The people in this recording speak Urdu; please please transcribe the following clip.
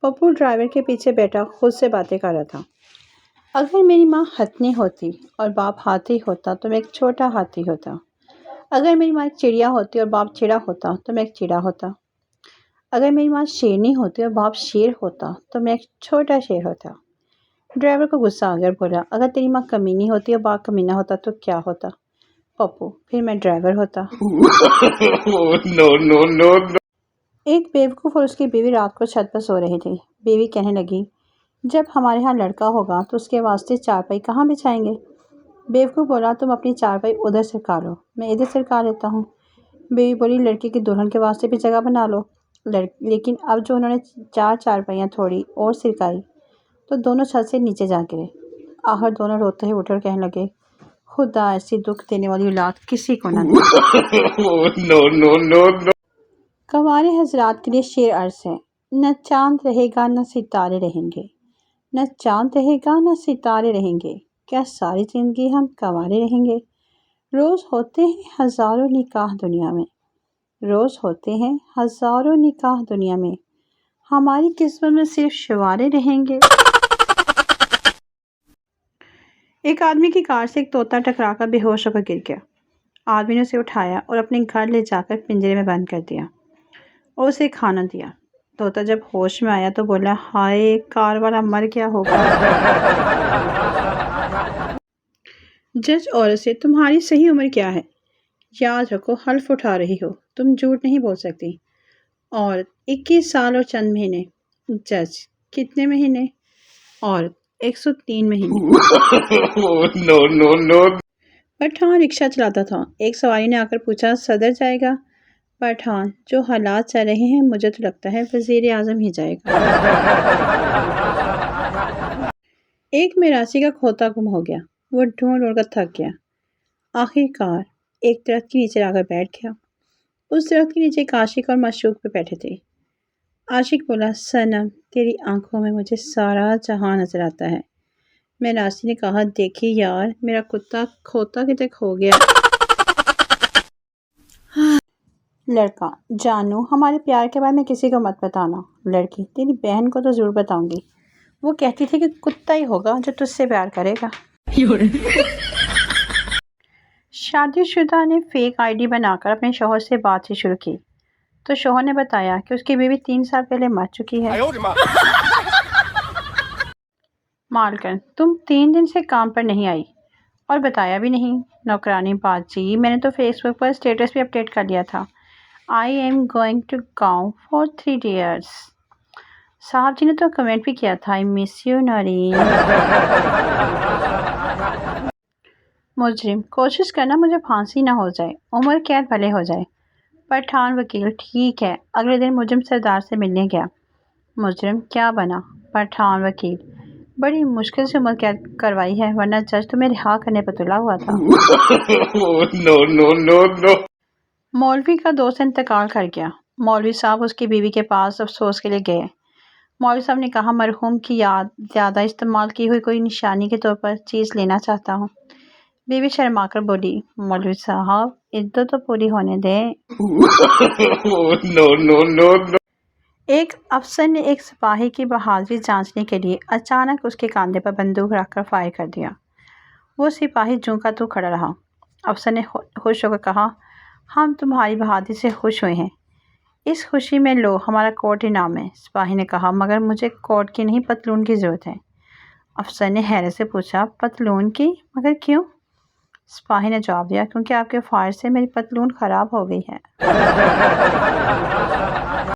پپو ڈرائیور کے پیچھے بیٹھا خود سے باتیں کر رہا تھا۔ اگر میری ماں ہتھنی ہوتی اور باپ ہاتھی ہوتا تو میں ایک چھوٹا ہاتھی ہوتا۔ اگر میری ماں ایک چڑیا ہوتی اور باپ چڑا ہوتا تو میں ایک چڑا ہوتا۔ اگر میری ماں شیرنی ہوتی اور باپ شیر ہوتا تو میں ایک چھوٹا شیر ہوتا۔ ڈرائیور کو غصہ آ گیا اور بولا، اگر تیری ماں کمینی ہوتی اور باپ کمینہ ہوتا تو کیا ہوتا؟ پپو، پھر میں ڈرائیور ہوتا۔ ایک بیوقوف اور اس کی بیوی رات کو چھت پر سو رہی تھی۔ بیوی کہنے لگی، جب ہمارے ہاں لڑکا ہوگا تو اس کے واسطے چارپائی کہاں بچھائیں گے؟ بیوقوف بولا، تم اپنی چارپائی ادھر سرکا لو، میں ادھر سرکا لیتا ہوں۔ بیوی بولی، لڑکی کی دلہن کے واسطے بھی جگہ بنا لو۔ لیکن اب جو انہوں نے 4 چارپائیاں تھوڑی اور سرکائی تو دونوں چھت سے نیچے جا گرے۔ آخر دونوں روتے ہوئے اٹھے اور کہنے لگے، خدا ایسی دکھ دینے والی اولاد کسی کو نہ دے۔ کنوارے حضرات کے لیے شعر عرض ہے، نہ چاند رہے گا نہ ستارے رہیں گے، نہ چاند رہے گا نہ ستارے رہیں گے، کیا ساری زندگی ہم کنوارے رہیں گے؟ روز ہوتے ہیں ہزاروں نکاح دنیا میں، روز ہوتے ہیں ہزاروں نکاح دنیا میں، ہماری قسمت میں صرف شوارے رہیں گے۔ ایک آدمی کی کار سے ایک طوطا ٹکرا کر بے ہوش ہو کر گر گیا۔ آدمی نے اسے اٹھایا اور اپنے گھر لے جا کر پنجرے میں بند کر دیا اور اسے کھانا دیا۔ طوطا جب ہوش میں آیا تو بولا، ہائے، کار والا مر گیا ہوگا۔ جج عورت سے، تمہاری صحیح عمر کیا ہے؟ یاد رکھو، حلف اٹھا رہی ہو، تم جھوٹ نہیں بول سکتی۔ عورت، 21 سال اور چند مہینے۔ جج، کتنے مہینے؟ عورت، 103 مہینے۔ پٹھان رکشہ چلاتا تھا۔ ایک سواری نے آ کر پوچھا، صدر جائے گا؟ پٹھان، جو حالات چل رہے ہیں مجھے تو لگتا ہے وزیر اعظم ہی جائے گا۔ ایک میراثی کا کھوتا گم ہو گیا۔ وہ ڈھونڈ ڈھونڈ کر تھک گیا۔ آخر کار ایک درخت کے نیچے آ کر بیٹھ گیا۔ اس درخت کے نیچے ایک عاشق اور معشوق پہ بیٹھے تھے۔ عاشق بولا، صنم، تیری آنکھوں میں مجھے سارا جہاں نظر آتا ہے۔ میراثی نے کہا، دیکھی یار، میرا کتا کھوتا کدھر کھو گیا۔ لڑکا، جانو، ہمارے پیار کے بارے میں کسی کو مت بتانا۔ لڑکی، تیری بہن کو تو ضرور بتاؤں گی، وہ کہتی تھی کہ کتا ہی ہوگا جو تجھ سے پیار کرے گا۔ شادی شدہ نے فیک آئی ڈی بنا کر اپنے شوہر سے بات چیت شروع کی تو شوہر نے بتایا کہ اس کی بیوی 3 سال پہلے مر چکی ہے۔ مالکن، تم 3 دن سے کام پر نہیں آئی اور بتایا بھی نہیں۔ نوکرانی، باجی، میں نے تو فیس بک پر اسٹیٹس بھی اپڈیٹ کر لیا تھا، آئی ایم گوئنگ ٹو گاؤں فار 3 days۔ صاحب جی نے تو کمنٹ بھی کیا تھا، آئی مس یو نارین۔ مجرم، کوشش کرنا مجھے پھانسی نہ ہو جائے، عمر قید بھلے ہو جائے۔ پٹھان وکیل، ٹھیک ہے۔ اگلے دن مجرم سردار سے ملنے گیا۔ مجرم، کیا بنا؟ پٹھان وکیل، بڑی مشکل سے عمر قید کروائی ہے ورنہ جج تمہیں رہا کرنے پر تلا ہوا تھا۔ مولوی کا دوست انتقال کر گیا۔ مولوی صاحب اس کی بیوی کے پاس افسوس کے لیے گئے۔ مولوی صاحب نے کہا، مرحوم کی یاد زیادہ استعمال کی ہوئی کوئی نشانی کے طور پر چیز لینا چاہتا ہوں۔ بیوی شرما کر بولی، مولوی صاحب، عدت تو پوری ہونے دیں۔ ایک افسر نے ایک سپاہی کی بہادری جانچنے کے لیے اچانک اس کے کاندھے پر بندوق رکھ کر فائر کر دیا۔ وہ سپاہی جوں کا توں کھڑا رہا۔ افسر نے خوش ہو کر کہا، ہم تمہاری بہادری سے خوش ہوئے ہیں، اس خوشی میں لو ہمارا کوٹ انعام ہے۔ سپاہی نے کہا، مگر مجھے کوٹ کی نہیں پتلون کی ضرورت ہے۔ افسر نے حیرت سے پوچھا، پتلون کی؟ مگر کیوں؟ سپاہی نے جواب دیا، کیونکہ آپ کے فائر سے میری پتلون خراب ہو گئی ہے۔